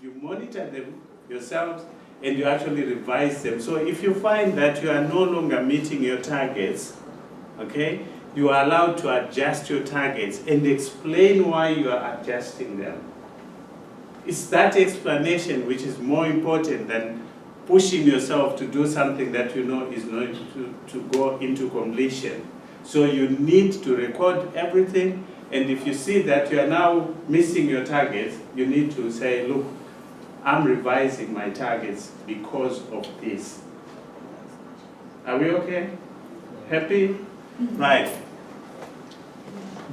you monitor them yourselves, and you actually revise them. So if you find that you are no longer meeting your targets, okay, you are allowed to adjust your targets and explain why you are adjusting them. It's that explanation which is more important than pushing yourself to do something that you know is not to go into completion. So you need to record everything, and if you see that you are now missing your targets, you need to say, look, I'm revising my targets because of this. Are we okay? Happy? Right.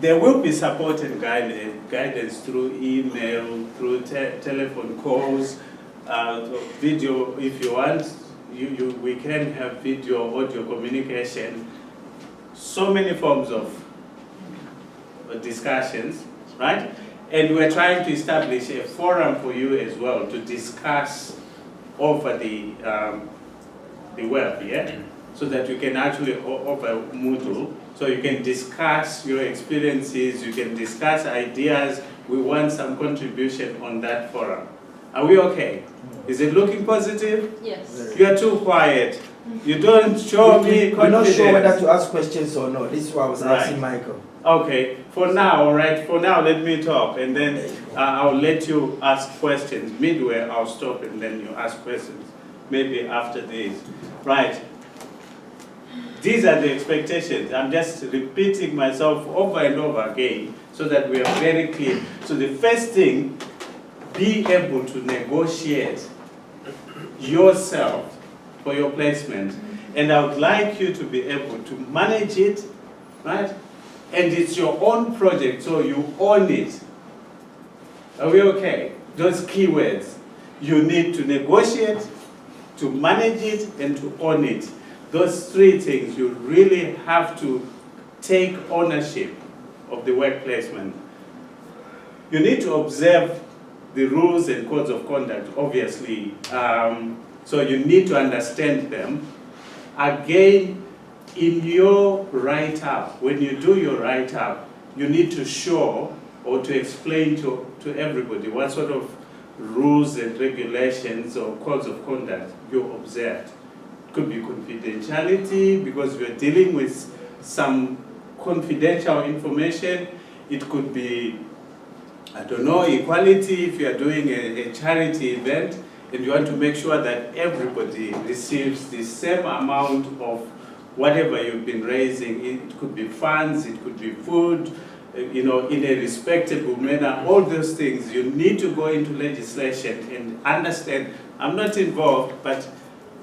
There will be support and guidance through email, through telephone calls, video if you want. We can have video, audio communication, so many forms of discussions, right? And we're trying to establish a forum for you as well to discuss over the web, yeah? So that you can actually offer Moodle, so you can discuss your experiences, you can discuss ideas. We want some contribution on that forum. Are we okay? Is it looking positive? Yes. You are too quiet. You don't show me confidence. We're not sure whether to ask questions or not. This is what I was asking Michael. Okay, for now, all right, for now, let me talk, and then I'll let you ask questions. Midway, I'll stop, and then you ask questions, maybe after this. Right. These are the expectations. I'm just repeating myself over and over again so that we are very clear. So the first thing, be able to negotiate yourself for your placement. And I would like you to be able to manage it, right? And it's your own project, so you own it. Are we okay? Those keywords. You need to negotiate, to manage it, and to own it. Those three things, you really have to take ownership of the work placement. You need to observe the rules and codes of conduct, obviously. So you need to understand them. Again, in your write-up, when you do your write-up, you need to show or to explain to everybody what sort of rules and regulations or codes of conduct you observed. It could be confidentiality because we're dealing with some confidential information. It could be, I don't know, equality if you are doing a charity event and you want to make sure that everybody receives the same amount of whatever you've been raising. It could be funds, it could be food, you know, in a respectable manner. All those things, you need to go into legislation and understand. I'm not involved, but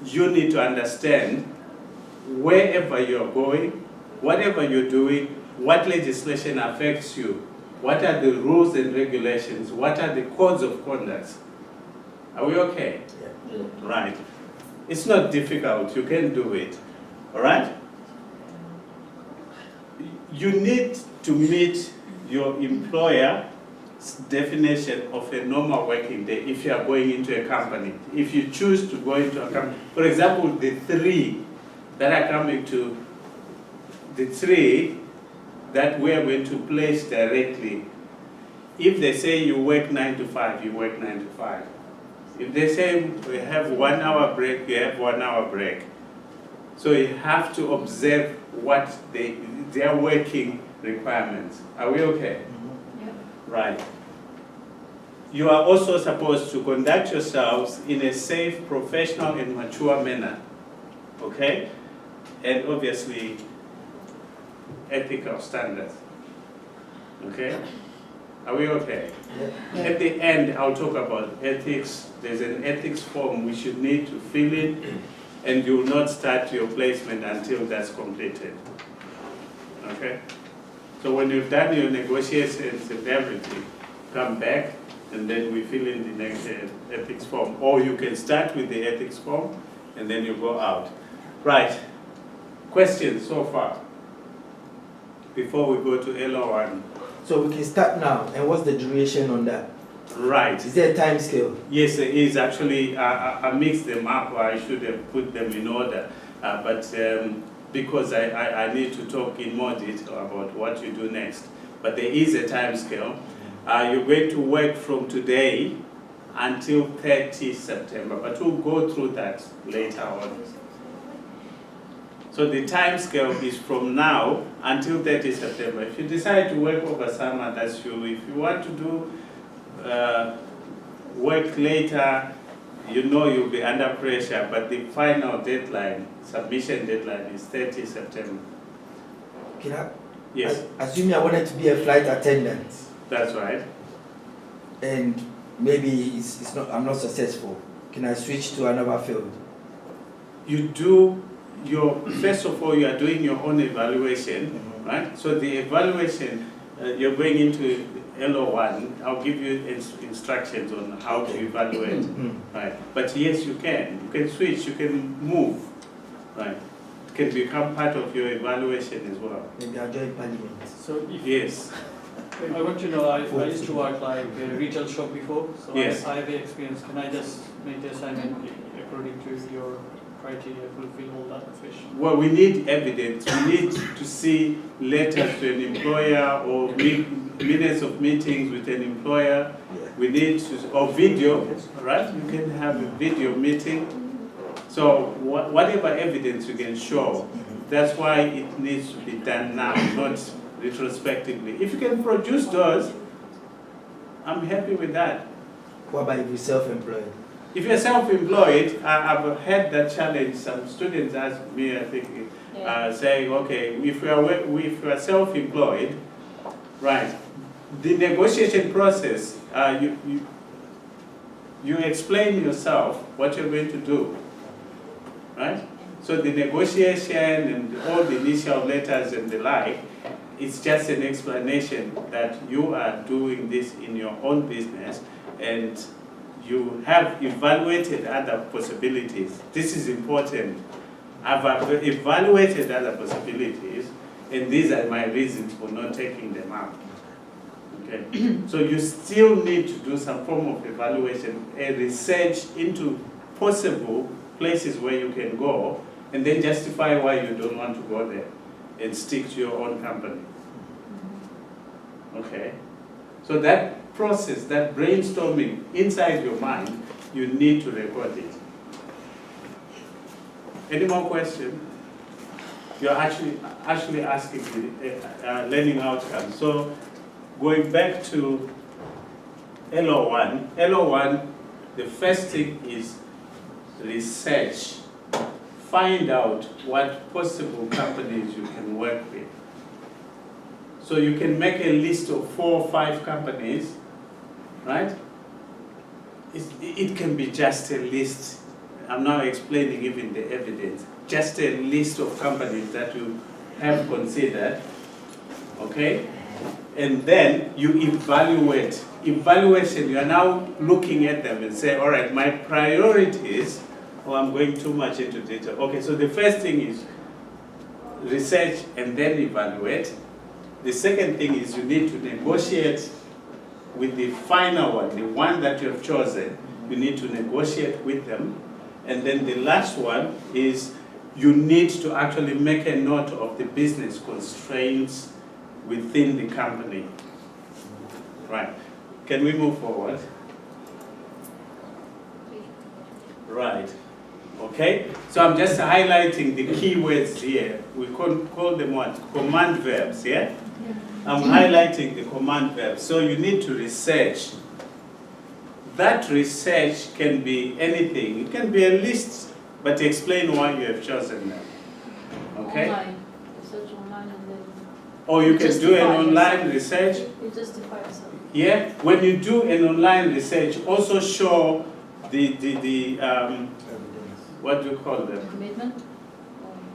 you need to understand wherever you're going, whatever you're doing, what legislation affects you, what are the rules and regulations, what are the codes of conduct. Are we okay? Yeah. Right. It's not difficult, you can do it. All right? You need to meet your employer's definition of a normal working day if you are going into a company. If you choose to go into a company, for example, the three that are coming to, the three that we are going to place directly, if they say you work 9 to 5, you work 9 to 5. If they say we have 1 hour break, you have 1 hour break. So you have to observe what their working requirements. Are we okay? Yeah. Right. You are also supposed to conduct yourselves in a safe, professional, and mature manner. Okay? And obviously, ethical standards. Okay? Are we okay? Yeah. At the end, I'll talk about ethics. There's an ethics form which you need to fill in, and you will not start your placement until that's completed. Okay? So when you've done your negotiations and everything, come back, and then we fill in the next ethics form. Or you can start with the ethics form, and then you go out. Right. Questions so far? Before we go to LO1. So we can start now. And what's the duration on that? Right. Is there a time scale? Yes, it is. Actually, I mixed them up. I should have put them in order. But because I need to talk in more detail about what you do next. But there is a time scale. You're going to work from today until 30 September, but we'll go through that later on. So the time scale is from now until 30 September. If you decide to work over summer, that's you. If you want to do work later, you know you'll be under pressure, but the final deadline, submission deadline, is 30 September. Can I? Yes. Assuming I wanted to be a flight attendant. That's right. And maybe it's not. I'm not successful. Can I switch to another field? You do your, first of all, you are doing your own evaluation, right? So the evaluation, you're going into LO1, I'll give you instructions on how to evaluate, right? But yes, you can switch, you can move, right? It can become part of your evaluation as well. Maybe I'll join parliament. So if Yes, I want to know, I used to work like a retail shop before, so Yes. I have the experience. Can I just make the assignment according to your criteria, fulfill all that question? well, we need evidence. We need to see letters to an employer or minutes of meetings with an employer. Yeah. We need to, or video, right? You can have a video meeting. So whatever evidence you can show, that's why it needs to be done now, not retrospectively. If you can produce those, I'm happy with that. What about if you're self-employed? If you're self-employed, I've had that challenge. Some students ask me, I think, saying, okay, if you are self-employed, right, the negotiation process, you explain yourself what you're going to do, right? So the negotiation and all the initial letters and the like, it's just an explanation that you are doing this in your own business and you have evaluated other possibilities. This is important. I've evaluated other possibilities, and these are my reasons for not taking them up. Okay. So you still need to do some form of evaluation and research into possible places where you can go, and then justify why you don't want to go there, and stick to your own company. Okay. So that process, that brainstorming inside your mind, you need to record it. Any more questions? You're actually asking the learning outcomes. So going back to LO1, the first thing is research. Find out what possible companies you can work with. So you can make a list of 4 or 5 companies, right? It can be just a list. I'm now explaining even the evidence. Just a list of companies that you have considered, okay? And then you evaluate. Evaluation, you are now looking at them and say, all right, my priorities, I'm going too much into detail. Okay, so the first thing is research and then evaluate. The second thing is you need to negotiate with the final one, the one that you have chosen. You need to negotiate with them. And then the last one is you need to actually make a note of the business constraints within the company. Right. Can we move forward? Right. Okay? So I'm just highlighting the key words here. We call them what? Command verbs, yeah? I'm highlighting the command verbs. So you need to research. That research can be anything. It can be a list, but explain why you have chosen them. Okay? Online. Research online and then... Or you can do an online research. You justify yourself. Yeah? When you do an online research, also show the what do you call them? Commitment?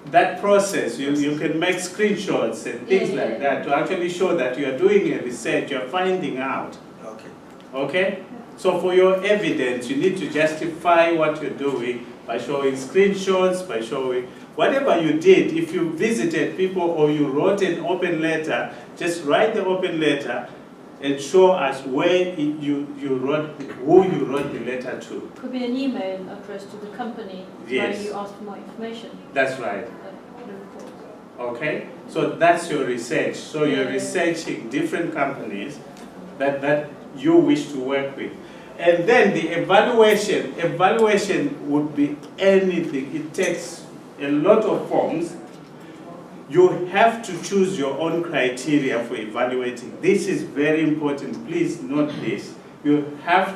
That process, you can make screenshots and things like that to actually show that you are doing a research, you're finding out. Okay. Okay? So for your evidence, you need to justify what you're doing by showing screenshots, by showing whatever you did. If you visited people or you wrote an open letter, just write the open letter and show us where you wrote, who you wrote the letter to. Could be an email address to the company Yes. where you ask for more information. That's right. The report. Okay? So that's your research. So you're researching different companies that you wish to work with. And then the evaluation would be anything. It takes a lot of forms. You have to choose your own criteria for evaluating. This is very important. Please note this. You have